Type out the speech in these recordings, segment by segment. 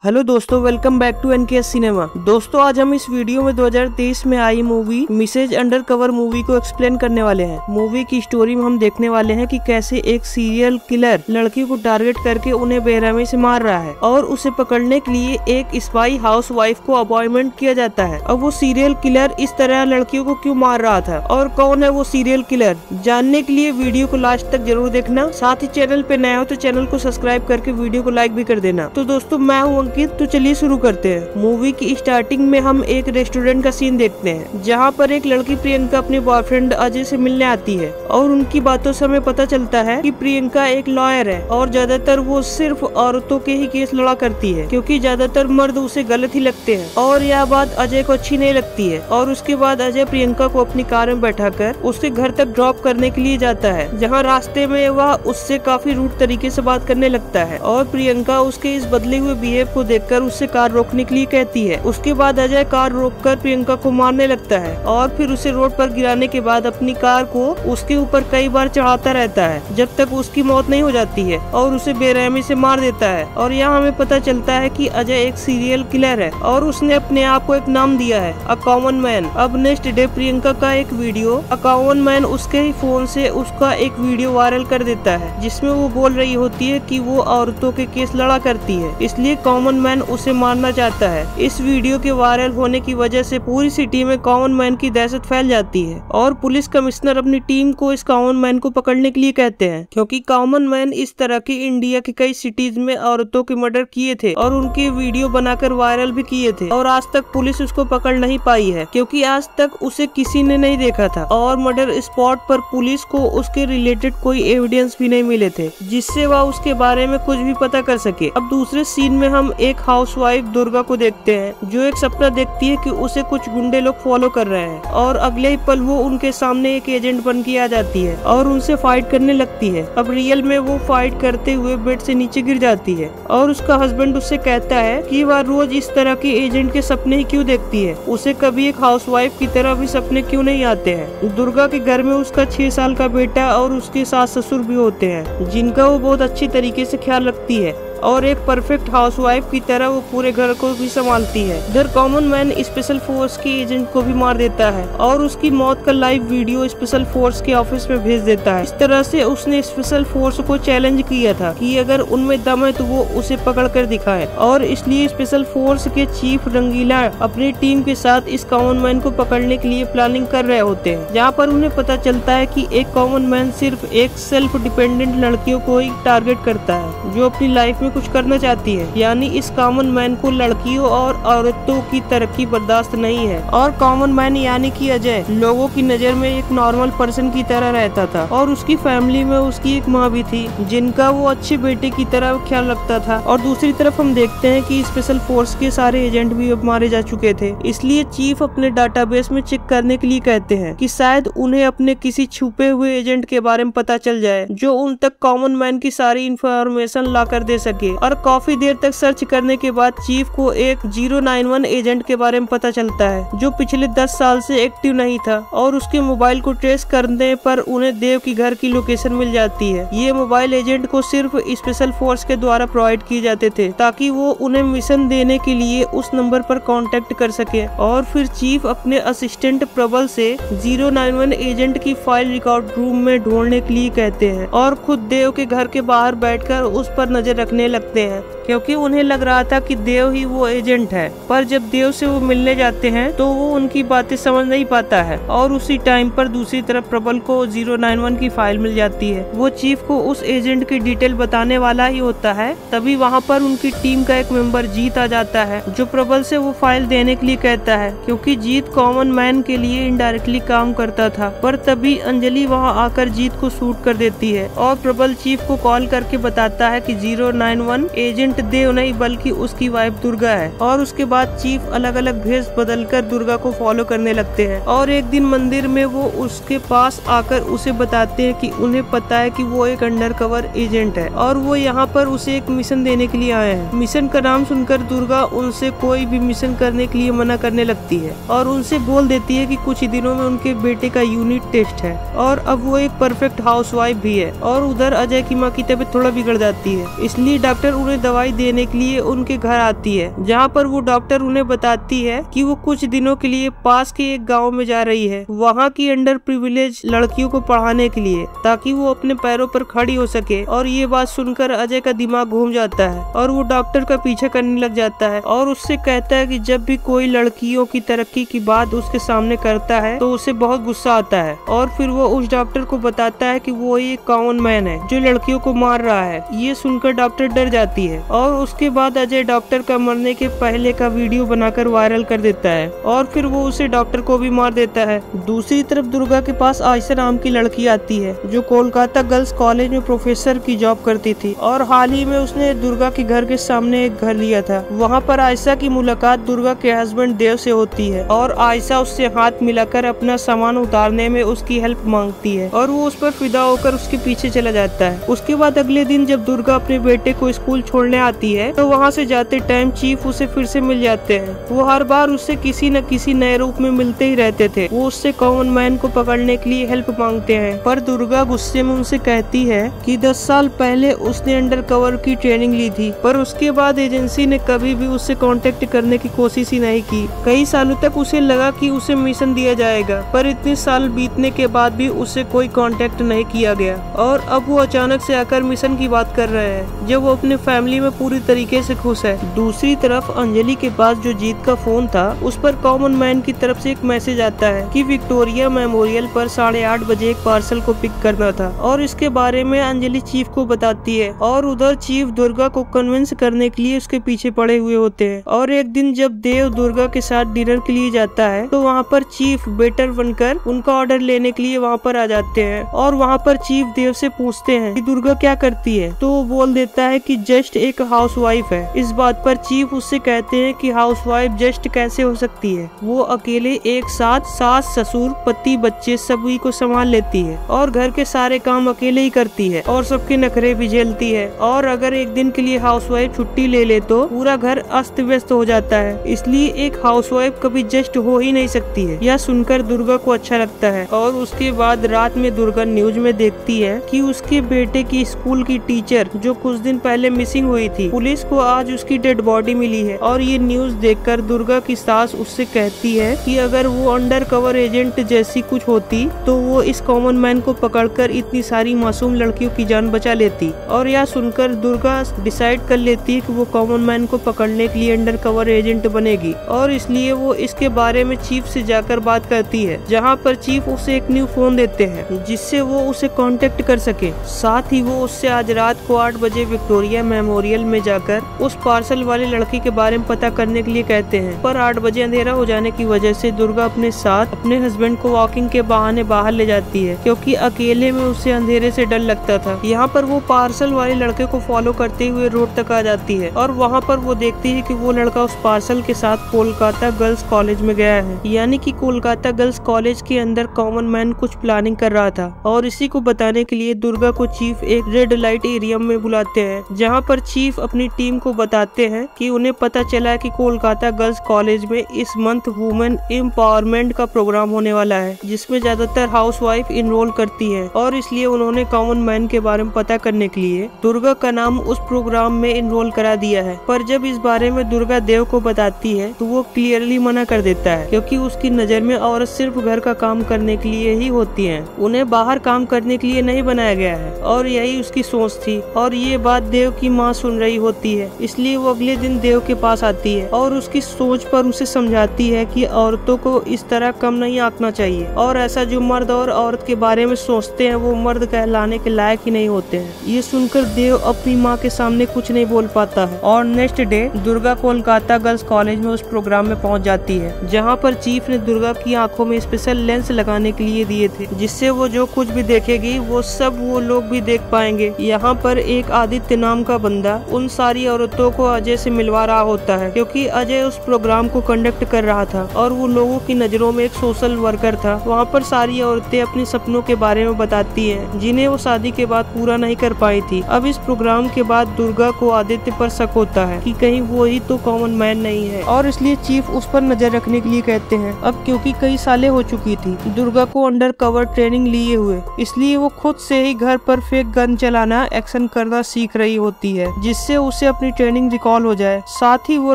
Hello दोस्तों, welcome back to NKS cinema. दोस्तों, आज हम इस वीडियो में 2023 में आई मूवी मिसेज अंडरकवर मूवी को एक्सप्लेन करने वाले हैं। मूवी की स्टोरी में हम देखने वाले हैं कि कैसे एक सीरियल किलर लड़की को टारगेट करके उन्हें बेरहमी से मार रहा है और उसे पकड़ने के लिए एक स्पाई हाउस वाइफ को अपॉइंटमेंट किया जाता है। अब वो सीरियल किलर इस तरह लड़कियों को क्यों मार रहा था और कौन है वो सीरियल किलर, जानने के लिए वीडियो को लास्ट तक जरूर देखना। साथ ही चैनल पे नए हो तो चैनल को सब्सक्राइब करके वीडियो को लाइक भी कर देना। तो दोस्तों, मैं हूँ अंकित। तो चलिए शुरू करते हैं। मूवी की स्टार्टिंग में हम एक रेस्टोरेंट का सीन देखते हैं, जहाँ पर एक लड़की प्रियंका अपने बॉयफ्रेंड अजय से मिलने आती है और उनकी बातों से हमें पता चलता है कि प्रियंका एक लॉयर है और ज्यादातर वो सिर्फ औरतों के ही केस लड़ा करती है, क्योंकि ज्यादातर मर्द उसे गलत ही लगते हैं। और यह बात अजय को अच्छी नहीं लगती है और उसके बाद अजय प्रियंका को अपनी कार में बैठाकर उसके घर तक ड्रॉप करने के लिए जाता है, जहाँ रास्ते में वह उससे काफी रूड तरीके से बात करने लगता है और प्रियंका उसके इस बदले हुए बिहेव को देखकर उससे कार रोकने के लिए कहती है। उसके बाद अजय कार रोककर प्रियंका को मारने लगता है और फिर उसे रोड पर गिराने के बाद अपनी कार को उसके ऊपर कई बार चढ़ाता रहता है जब तक उसकी मौत नहीं हो जाती है और उसे बेरहमी से मार देता है। और यहाँ हमें पता चलता है कि अजय एक सीरियल किलर है और उसने अपने आप को एक नाम दिया है, अ कॉमन मैन। अब नेक्स्ट डे प्रियंका का एक वीडियो अ कॉमन मैन उसके ही फोन से उसका एक वीडियो वायरल कर देता है, जिसमें वो बोल रही होती है कि वो औरतों के केस लड़ा करती है, इसलिए कॉमन मैन उसे मारना चाहता है। इस वीडियो के वायरल होने की वजह से पूरी सिटी में कॉमन मैन की दहशत फैल जाती है और पुलिस कमिश्नर अपनी टीम को इस कॉमन मैन को पकड़ने के लिए कहते हैं, क्योंकि कॉमन मैन इस तरह की इंडिया के कई सिटीज में औरतों के मर्डर किए थे और उनके वीडियो बनाकर वायरल भी किए थे और आज तक पुलिस उसको पकड़ नहीं पाई है, क्योंकि आज तक उसे किसी ने नहीं देखा था और मर्डर स्पॉट पर पुलिस को उसके रिलेटेड कोई एविडेंस भी नहीं मिले थे जिससे वह उसके बारे में कुछ भी पता कर सके। अब दूसरे सीन में हम एक हाउसवाइफ दुर्गा को देखते हैं, जो एक सपना देखती है कि उसे कुछ गुंडे लोग फॉलो कर रहे हैं और अगले ही पल वो उनके सामने एक एजेंट बन के आ जाती है और उनसे फाइट करने लगती है। अब रियल में वो फाइट करते हुए बेड से नीचे गिर जाती है और उसका हस्बैंड उससे कहता है कि वह रोज इस तरह के एजेंट के सपने ही क्यों देखती है, उसे कभी एक हाउसवाइफ की तरह भी सपने क्यों नहीं आते हैं। दुर्गा के घर में उसका 6 साल का बेटा और उसके सास ससुर भी होते हैं, जिनका वो बहुत अच्छी तरीके से ख्याल रखती है और एक परफेक्ट हाउसवाइफ की तरह वो पूरे घर को भी संभालती है। इधर कॉमन मैन स्पेशल फोर्स के एजेंट को भी मार देता है और उसकी मौत का लाइव वीडियो स्पेशल फोर्स के ऑफिस में भेज देता है। इस तरह से उसने स्पेशल फोर्स को चैलेंज किया था कि अगर उनमें दम है तो वो उसे पकड़ कर दिखाए और इसलिए स्पेशल फोर्स के चीफ रंगीला अपनी टीम के साथ इस कॉमन मैन को पकड़ने के लिए प्लानिंग कर रहे होते हैं, जहाँ पर उन्हें पता चलता है कि एक कॉमन मैन सिर्फ एक सेल्फ डिपेंडेंट लड़कियों को ही टारगेट करता है जो अपनी लाइफ कुछ करना चाहती है। यानी इस कॉमन मैन को लड़कियों और औरतों की तरक्की बर्दाश्त नहीं है और कॉमन मैन यानी कि अजय लोगों की नजर में एक नॉर्मल पर्सन की तरह रहता था और उसकी फैमिली में उसकी एक माँ भी थी जिनका वो अच्छे बेटे की तरह ख्याल रखता था। और दूसरी तरफ हम देखते हैं कि स्पेशल फोर्स के सारे एजेंट भी अब मारे जा चुके थे, इसलिए चीफ अपने डाटाबेस में चेक करने के लिए कहते हैं कि शायद उन्हें अपने किसी छुपे हुए एजेंट के बारे में पता चल जाए जो उन तक कॉमन मैन की सारी इंफॉर्मेशन ला कर दे सके। और काफी देर तक सर्च करने के बाद चीफ को एक 091 एजेंट के बारे में पता चलता है जो पिछले 10 साल से एक्टिव नहीं था और उसके मोबाइल को ट्रेस करने पर उन्हें देव की घर की लोकेशन मिल जाती है। ये मोबाइल एजेंट को सिर्फ स्पेशल फोर्स के द्वारा प्रोवाइड किए जाते थे ताकि वो उन्हें मिशन देने के लिए उस नंबर पर कांटेक्ट कर सके। और फिर चीफ अपने असिस्टेंट प्रबल से 091 एजेंट की फाइल रिकॉर्ड रूम में ढूंढने के लिए कहते हैं और खुद देव के घर के बाहर बैठकर उस पर नजर रखने लगते हैं, क्योंकि उन्हें लग रहा था कि देव ही वो एजेंट है। पर जब देव से वो मिलने जाते हैं तो वो उनकी बातें समझ नहीं पाता है और उसी टाइम पर दूसरी तरफ प्रबल को 091 की फाइल मिल जाती है। वो चीफ को उस एजेंट की डिटेल बताने वाला ही होता है। तभी वहाँ पर उनकी टीम का एक मेंबर जीत आ जाता है जो प्रबल से वो फाइल देने के लिए कहता है, क्योंकि जीत कॉमन मैन के लिए इनडायरेक्टली काम करता था। पर तभी अंजलि वहाँ आकर जीत को शूट कर देती है और प्रबल चीफ को कॉल करके बताता है कि 091 एजेंट देव नहीं बल्कि उसकी वाइफ दुर्गा है। और उसके बाद चीफ अलग अलग भेष बदलकर दुर्गा को फॉलो करने लगते हैं और एक दिन मंदिर में वो उसके पास आकर उसे बताते हैं कि उन्हें पता है कि वो एक अंडरकवर एजेंट है और वो यहाँ पर उसे एक मिशन देने के लिए आए हैं। मिशन का नाम सुनकर दुर्गा उनसे कोई भी मिशन करने के लिए मना करने लगती है और उनसे बोल देती है कि कुछ ही दिनों में उनके बेटे का यूनिट टेस्ट है और अब वो एक परफेक्ट हाउसवाइफ भी है। और उधर अजय की माँ की तबीयत थोड़ा बिगड़ जाती है, इसलिए डॉक्टर उन्हें दवाई दवाई देने के लिए उनके घर आती है, जहाँ पर वो डॉक्टर उन्हें बताती है कि वो कुछ दिनों के लिए पास के एक गाँव में जा रही है, वहाँ की अंडर प्रिविलेज लड़कियों को पढ़ाने के लिए, ताकि वो अपने पैरों पर खड़ी हो सके। और ये बात सुनकर अजय का दिमाग घूम जाता है और वो डॉक्टर का पीछा करने लग जाता है और उससे कहता है कि जब भी कोई लड़कियों की तरक्की की बात उसके सामने करता है तो उसे बहुत गुस्सा आता है। और फिर वो उस डॉक्टर को बताता है कि वो एक कॉमन मैन है जो लड़कियों को मार रहा है। ये सुनकर डॉक्टर डर जाती है और उसके बाद अजय डॉक्टर का मरने के पहले का वीडियो बनाकर वायरल कर देता है और फिर वो उसे डॉक्टर को भी मार देता है। दूसरी तरफ दुर्गा के पास आयशा नाम की लड़की आती है जो कोलकाता गर्ल्स कॉलेज में प्रोफेसर की जॉब करती थी और हाल ही में उसने दुर्गा के घर के सामने एक घर लिया था। वहाँ पर आयशा की मुलाकात दुर्गा के हस्बैंड देव से होती है और आयशा उससे हाथ मिलाकर अपना सामान उतारने में उसकी हेल्प मांगती है और वो उस पर फिदा होकर उसके पीछे चला जाता है। उसके बाद अगले दिन जब दुर्गा अपने बेटे को स्कूल छोड़ने आती है तो वहाँ से जाते टाइम चीफ उसे फिर से मिल जाते हैं। वो हर बार उससे किसी न किसी नए रूप में मिलते ही रहते थे। वो उससे कॉमन मैन को पकड़ने के लिए हेल्प मांगते हैं, पर दुर्गा गुस्से में उनसे कहती है कि 10 साल पहले उसने अंडर कवर की ट्रेनिंग ली थी, पर उसके बाद एजेंसी ने कभी भी उससे कांटेक्ट करने की कोशिश ही नहीं की। कई सालों तक उसे लगा कि उसे मिशन दिया जाएगा, पर इतने साल बीतने के बाद भी उससे कोई कांटेक्ट नहीं किया गया और अब वो अचानक से आकर मिशन की बात कर रहे हैं जब वो अपने फैमिली में पूरी तरीके से खुश है। दूसरी तरफ अंजलि के पास जो जीत का फोन था उस पर कॉमन मैन की तरफ से एक मैसेज आता है कि विक्टोरिया मेमोरियल पर 8:30 बजे एक पार्सल को पिक करना था और इसके बारे में अंजलि चीफ को बताती है और उधर चीफ दुर्गा को कन्विंस करने के लिए उसके पीछे पड़े हुए होते हैं। और एक दिन जब देव दुर्गा के साथ डिनर के लिए जाता है तो वहाँ पर चीफ बेटर बनकर उनका ऑर्डर लेने के लिए वहाँ पर आ जाते हैं और वहाँ पर चीफ देव से पूछते हैं कि दुर्गा क्या करती है, तो वो बोल देता है कि जस्ट एक हाउसवाइफ है। इस बात पर चीफ उससे कहते हैं कि हाउसवाइफ जस्ट कैसे हो सकती है, वो अकेले एक साथ सास ससुर पति बच्चे सभी को संभाल लेती है और घर के सारे काम अकेले ही करती है और सबके नखरे भी झेलती है और अगर एक दिन के लिए हाउसवाइफ छुट्टी ले ले तो पूरा घर अस्त व्यस्त हो जाता है, इसलिए एक हाउसवाइफ कभी जस्ट हो ही नहीं सकती है। यह सुनकर दुर्गा को अच्छा लगता है और उसके बाद रात में दुर्गा न्यूज में देखती है कि उसके बेटे की स्कूल की टीचर जो कुछ दिन पहले मिसिंग हुई थी, पुलिस को आज उसकी डेड बॉडी मिली है। और ये न्यूज देखकर दुर्गा की सास उससे कहती है कि अगर वो अंडर कवर एजेंट जैसी कुछ होती तो वो इस कॉमन मैन को पकड़कर इतनी सारी मासूम लड़कियों की जान बचा लेती। और यह सुनकर दुर्गा डिसाइड कर लेती है कि वो कॉमन मैन को पकड़ने के लिए अंडर कवर एजेंट बनेगी और इसलिए वो इसके बारे में चीफ से जाकर बात करती है, जहाँ पर चीफ उसे एक न्यू फोन देते हैं जिससे वो उसे कांटेक्ट कर सके। साथ ही वो उससे आज रात को 8 बजे विक्टोरिया मेमोरियल में जाकर उस पार्सल वाले लड़की के बारे में पता करने के लिए कहते हैं, पर 8 बजे अंधेरा हो जाने की वजह से दुर्गा अपने साथ अपने हस्बैंड को वॉकिंग के बहाने बाहर ले जाती है क्योंकि अकेले में उसे अंधेरे से डर लगता था। यहाँ पर वो पार्सल वाले लड़के को फॉलो करते हुए रोड तक आ जाती है और वहाँ पर वो देखती है कि वो लड़का उस पार्सल के साथ कोलकाता गर्ल्स कॉलेज में गया है, यानी कि कोलकाता गर्ल्स कॉलेज के अंदर कॉमन मैन कुछ प्लानिंग कर रहा था। और इसी को बताने के लिए दुर्गा को चीफ एक रेड लाइट एरिया में बुलाते हैं, जहाँ पर चीफ अपनी टीम को बताते हैं कि उन्हें पता चला है कि कोलकाता गर्ल्स कॉलेज में इस मंथ वुमेन एम्पावरमेंट का प्रोग्राम होने वाला है जिसमें ज्यादातर हाउसवाइफ इनरोल करती है और इसलिए उन्होंने कॉमन मैन के बारे में पता करने के लिए दुर्गा का नाम उस प्रोग्राम में इनरोल करा दिया है। पर जब इस बारे में दुर्गा देव को बताती है तो वो क्लियरली मना कर देता है क्योंकि उसकी नजर में औरत सिर्फ घर का काम करने के लिए ही होती है, उन्हें बाहर काम करने के लिए नहीं बनाया गया है और यही उसकी सोच थी। और ये बात देव की माँ सुन रही होती है, इसलिए वो अगले दिन देव के पास आती है और उसकी सोच पर उसे समझाती है कि औरतों को इस तरह कम नहीं आंकना चाहिए और ऐसा जो मर्द और औरत के बारे में सोचते हैं वो मर्द कहलाने के लायक ही नहीं होते हैं। ये सुनकर देव अपनी माँ के सामने कुछ नहीं बोल पाता है और next day Durga Kolkata girls college में उस प्रोग्राम में पहुँच जाती है, जहाँ पर चीफ ने दुर्गा की आंखों में स्पेशल लेंस लगाने के लिए दिए थे जिससे वो जो कुछ भी देखेगी वो सब वो लोग भी देख पाएंगे। यहाँ पर एक आदित्य नाम का बंदा उन सारी औरतों को अजय से मिलवा रहा होता है क्योंकि अजय उस प्रोग्राम को कंडक्ट कर रहा था और वो लोगों की नजरों में एक सोशल वर्कर था। वहाँ पर सारी औरतें अपने सपनों के बारे में बताती हैं जिन्हें वो शादी के बाद पूरा नहीं कर पाई थी। अब इस प्रोग्राम के बाद दुर्गा को आदित्य पर शक होता है कि कहीं वो ही तो कॉमन मैन नहीं है और इसलिए चीफ उस पर नजर रखने के लिए कहते हैं। अब क्योंकि कई सालें हो चुकी थी दुर्गा को अंडर कवर ट्रेनिंग लिए हुए, इसलिए वो खुद से ही घर पर फेक गन चलाना एक्शन करना सीख रही होती है, जिससे उसे अपनी ट्रेनिंग रिकॉल हो जाए। साथ ही वो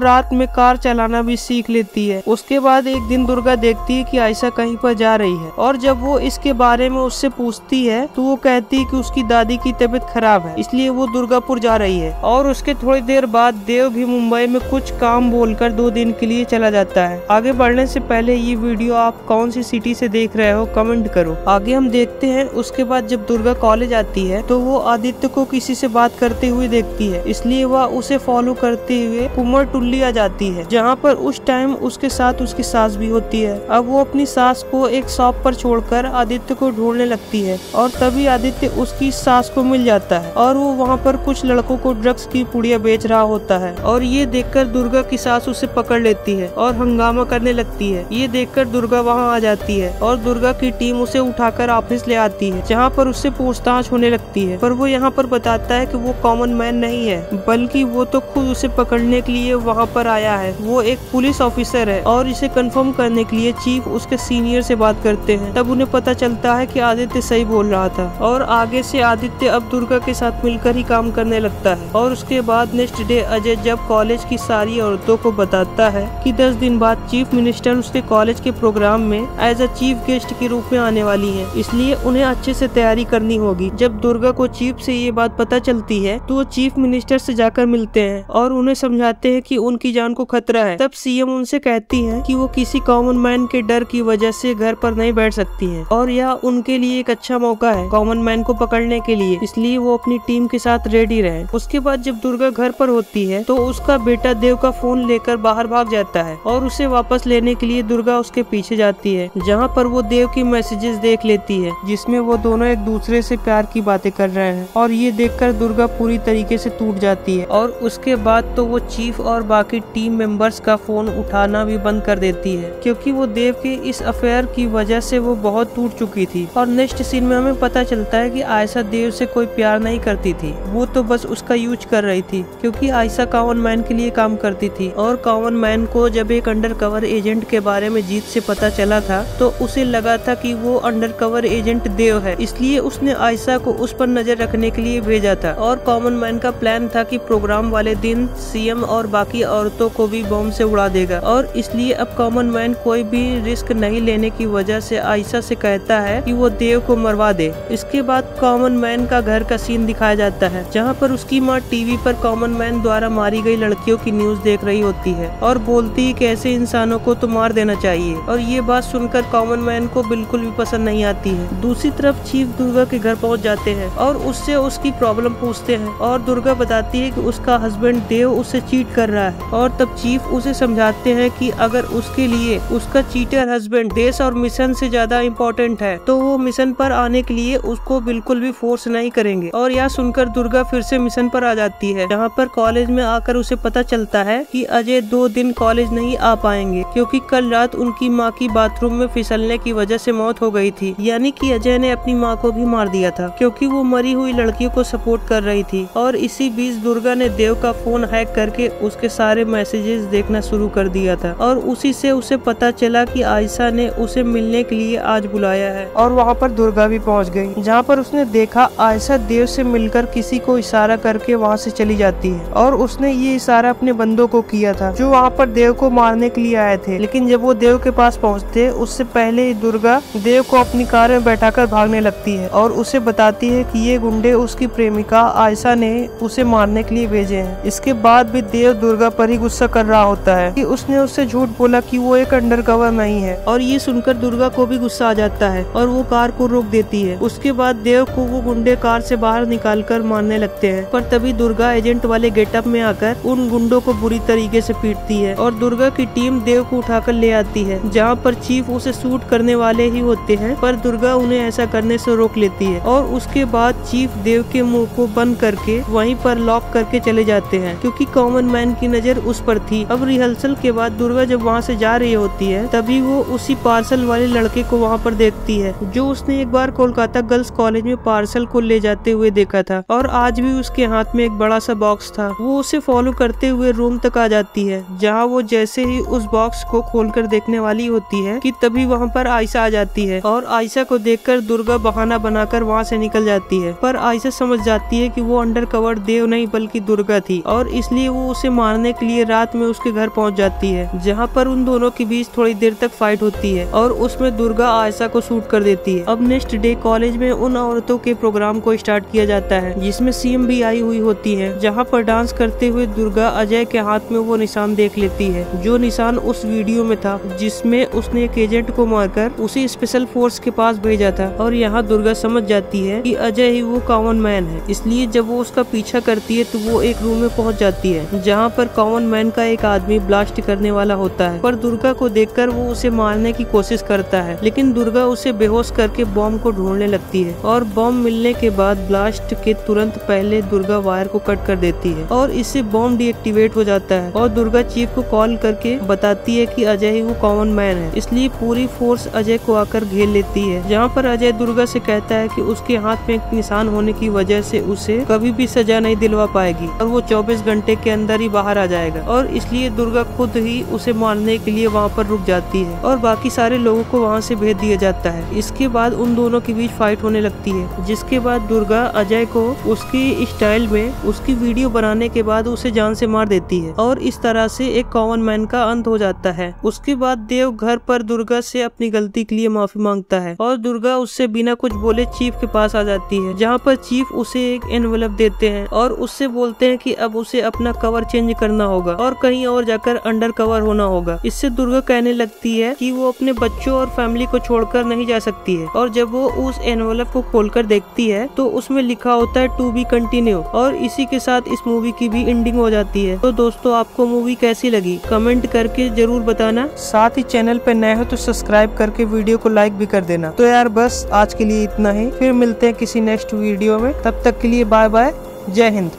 रात में कार चलाना भी सीख लेती है। उसके बाद एक दिन दुर्गा देखती है कि आयशा कहीं पर जा रही है और जब वो इसके बारे में उससे पूछती है तो वो कहती है कि उसकी दादी की तबीयत खराब है, इसलिए वो दुर्गापुर जा रही है। और उसके थोड़ी देर बाद देव भी मुंबई में कुछ काम बोलकर 2 दिन के लिए चला जाता है। आगे बढ़ने से पहले ये वीडियो आप कौन सी सिटी से देख रहे हो कमेंट करो। आगे हम देखते हैं उसके बाद जब दुर्गा कॉलेज आती है तो वो आदित्य को किसी से बात करते हुए देखती है, इसलिए वह उसे फॉलो करते हुए कुमार टुल्ली आ जाती है, जहाँ पर उस टाइम उसके साथ उसकी सास भी होती है। अब वो अपनी सास को एक शॉप पर छोड़कर आदित्य को ढूंढने लगती है और तभी आदित्य उसकी सास को मिल जाता है और वो वहाँ पर कुछ लड़कों को ड्रग्स की पुड़िया बेच रहा होता है। और ये देखकर दुर्गा की सास उसे पकड़ लेती है और हंगामा करने लगती है। ये देखकर दुर्गा वहाँ आ जाती है और दुर्गा की टीम उसे उठाकर ऑफिस ले आती है, जहाँ पर उससे पूछताछ होने लगती है। पर वो यहाँ पर बताता है कि वो कॉमन मैन नहीं है, बल्कि वो तो खुद उसे पकड़ने के लिए वहाँ पर आया है। वो एक पुलिस ऑफिसर है और इसे कंफर्म करने के लिए चीफ उसके सीनियर से बात करते हैं। तब उन्हें पता चलता है कि आदित्य सही बोल रहा था और आगे से आदित्य अब दुर्गा के साथ मिलकर ही काम करने लगता है। और उसके बाद नेक्स्ट डे अजय जब कॉलेज की सारी औरतों को बताता है कि 10 दिन बाद चीफ मिनिस्टर उसके कॉलेज के प्रोग्राम में एज अ चीफ गेस्ट के रूप में आने वाली है, इसलिए उन्हें अच्छे से तैयारी करनी होगी। जब दुर्गा को चीफ से ये बात पता चलती है तो वो चीफ मिनिस्टर से जाकर मिलते हैं और उन्हें समझाते हैं कि उनकी जान को खतरा है। तब सीएम उनसे कहती है कि वो किसी कॉमन मैन के डर की वजह से घर पर नहीं बैठ सकती है और यह उनके लिए एक अच्छा मौका है कॉमन मैन को पकड़ने के लिए, इसलिए वो अपनी टीम के साथ रेडी रहे। उसके बाद जब दुर्गा घर पर होती है तो उसका बेटा देव का फोन लेकर बाहर भाग जाता है और उसे वापस लेने के लिए दुर्गा उसके पीछे जाती है, जहाँ पर वो देव की मैसेजेस देख लेती है जिसमें वो दोनों एक दूसरे से प्यार की बातें कर रहे हैं। और ये देखकर दुर्गा पूरी तरीके से टूट जाती है और उसके बाद तो वो चीफ और बाकी टीम मेंबर्स का फोन उठाना भी बंद कर देती है, क्योंकि वो देव के इस अफेयर की वजह से वो बहुत टूट चुकी थी। और नेक्स्ट सीन में हमें पता चलता है कि आयशा देव से कोई प्यार नहीं करती थी, वो तो बस उसका यूज कर रही थी, क्योंकि आयशा कॉमन मैन के लिए काम करती थी। और कॉमन मैन को जब एक अंडरकवर एजेंट के बारे में जीत से पता चला था तो उसे लगा था कि वो अंडरकवर एजेंट देव है, इसलिए उसने आयशा को उस पर नजर रखने के लिए भेजा था। और कॉमन मैन का प्लान था कि प्रोग्राम वाले दिन सीएम और बाकी औरतों को भी बॉम्ब से उड़ा देगा, और इसलिए अब कॉमन मैन कोई भी रिस्क नहीं लेने की वजह से आयशा से कहता है कि वो देव को मरवा दे। इसके बाद कॉमन मैन का घर का सीन दिखाया जाता है, जहाँ पर उसकी माँ टीवी पर कॉमन मैन द्वारा मारी गई लड़कियों की न्यूज देख रही होती है और बोलती है कि ऐसे इंसानों को तो मार देना चाहिए। और ये बात सुनकर कॉमन मैन को बिल्कुल भी पसंद नहीं आती है। दूसरी तरफ चीफ दुर्गा के घर पहुंच जाते हैं और उससे उसकी प्रॉब्लम पूछते हैं और दुर्गा बताती है कि उसका हस्बैंड देव उससे चीट कर रहा है। और तब चीफ उसे समझाते हैं कि अगर उसके लिए उसका चीटर हस्बैंड देश और मिशन से ज्यादा इम्पोर्टेंट है तो वो मिशन पर आने के लिए उसको बिल्कुल भी फोर्स नहीं करेंगे। और यह सुनकर दुर्गा फिर से मिशन पर आ जाती है, जहाँ पर कॉलेज में आकर उसे पता चलता है कि अजय 2 दिन कॉलेज नहीं आ पाएंगे, क्योंकि कल रात उनकी माँ की बाथरूम में फिसलने की वजह से मौत हो गई थी। यानी कि अजय ने अपनी माँ को भी मार दिया था, क्योंकि वो मरी हुई लड़कियों को सपोर्ट कर रही थी। और इसी बीच दुर्गा ने देव का फोन हैक करके उसके सारे मैसेजेस देखना शुरू कर दिया था और उसी से उसे पता चला कि आयशा ने उसे मिलने के लिए आज बुलाया है। और वहाँ पर दुर्गा भी पहुँच गई, जहाँ पर उसने देखा आयशा देव से मिलकर किसी को इशारा करके वहाँ से चली जाती है। और उसने ये इशारा अपने बंदों को किया था जो वहाँ पर देव को मारने के लिए आए थे। लेकिन जब वो देव के पास पहुँचते उससे पहले ही दुर्गा देव को अपनी कार में बैठाकर भागने लगती है और उसे बताती है कि ये गुंडे उसकी प्रेमिका आयशा ने उसे मारने के लिए भेजे हैं। इसके बाद भी देव दुर्गा पर ही गुस्सा कर रहा होता है कि उसने उससे झूठ बोला कि वो एक अंडरकवर नहीं है। और ये सुनकर दुर्गा को भी गुस्सा आ जाता है और वो कार को रोक देती है। उसके बाद देव को वो गुंडे कार से बाहर निकालकर मारने लगते हैं, पर तभी दुर्गा एजेंट वाले गेटअप में आकर उन गुंडों को बुरी तरीके से पीटती है और दुर्गा की टीम देव को उठाकर ले आती है, जहाँ पर चीफ उसे शूट करने वाले ही होते हैं, पर दुर्गा उन्हें ऐसा करने से रोक लेती है। और उसके बाद चीफ देव के मुंह को बंद करके वहीं पर लॉक करके चले जाते हैं, क्योंकि कॉमन मैन की नजर उस पर थी। अब रिहर्सल के बाद दुर्गा जब वहाँ से जा रही होती है तभी वो उसी पार्सल वाले लड़के को वहाँ पर देखती है, जो उसने एक बार कोलकाता गर्ल्स कॉलेज में पार्सल को ले जाते हुए देखा था और आज भी उसके हाथ में एक बड़ा सा बॉक्स था। वो उसे फॉलो करते हुए रूम तक आ जाती है, जहाँ वो जैसे ही उस बॉक्स को खोलकर देखने वाली होती है कि तभी वहाँ पर आयशा आ जाती है और आयशा को देखकर दुर्गा बहाना बनाकर वहाँ से निकल जाती है। पर आयशा समझ जाती है कि वो अंडरकवर देव देव नहीं बल्कि दुर्गा थी और इसलिए वो उसे मारने के लिए रात में उसके घर पहुंच जाती है, जहां पर उन दोनों के बीच थोड़ी देर तक फाइट होती है और उसमें दुर्गा आयशा को शूट कर देती है। अब नेक्स्ट डे कॉलेज में उन औरतों के प्रोग्राम को स्टार्ट किया जाता है जिसमें सीएम भी आई हुई होती है, जहाँ पर डांस करते हुए दुर्गा अजय के हाथ में वो निशान देख लेती है जो निशान उस वीडियो में था जिसमें उसने एक एजेंट को मारकर उसे स्पेशल फोर्स के पास भेजा था। और यहाँ दुर्गा समझ जाती है कि अजय ही वो कॉमन मैन है, इसलिए जब वो उसका पीछा करती है तो वो एक रूम में पहुंच जाती है जहाँ पर कॉमन मैन का एक आदमी ब्लास्ट करने वाला होता है। पर दुर्गा को देखकर वो उसे मारने की कोशिश करता है, लेकिन दुर्गा उसे बेहोश करके बॉम्ब को ढूंढने लगती है और बॉम्ब मिलने के बाद ब्लास्ट के तुरंत पहले दुर्गा वायर को कट कर देती है और इससे बॉम्ब डीएक्टिवेट हो जाता है। और दुर्गा चीफ को कॉल करके बताती है कि अजय ही वो कॉमन मैन है, इसलिए पूरी फोर्स अजय को आकर घेर लेती है, जहाँ पर अजय दुर्गा से कहता है कि उसके हाथ में एक निशान होने की वजह से उसे कभी भी सजा नहीं दिलवा पाएगी और वो 24 घंटे के अंदर ही बाहर आ जाएगा। और इसलिए दुर्गा खुद ही उसे मारने के लिए वहाँ पर रुक जाती है और बाकी सारे लोगों को वहाँ से भेज दिया जाता है। इसके बाद उन दोनों के बीच फाइट होने लगती है, जिसके बाद दुर्गा अजय को उसकी स्टाइल में उसकी वीडियो बनाने के बाद उसे जान से मार देती है और इस तरह से एक कॉमन मैन का अंत हो जाता है। उसके बाद देव घर पर दुर्गा से अपनी गलती के लिए माफी मांगता है और दुर्गा उससे बिना कुछ बोले चीफ के पास आ जाती है, जहाँ पर चीफ उसे एक एनवेलप देते हैं और उससे बोलते हैं कि अब उसे अपना कवर चेंज करना होगा और कहीं और जाकर अंडर कवर होना होगा। इससे दुर्गा कहने लगती है कि वो अपने बच्चों और फैमिली को छोड़कर नहीं जा सकती है और जब वो उस एनवेलप को खोलकर देखती है तो उसमें लिखा होता है टू बी कंटिन्यू और इसी के साथ इस मूवी की भी एंडिंग हो जाती है। तो दोस्तों, आपको मूवी कैसी लगी कमेंट करके जरूर बताना। साथ ही चैनल पे नए हो तो सब्सक्राइब करके वीडियो को लाइक भी कर देना। तो यार बस आज के लिए इतना ही, फिर मिलते हैं किसी नेक्स्ट वीडियो में, तब तक के लिए बाय बाय, जय हिंद।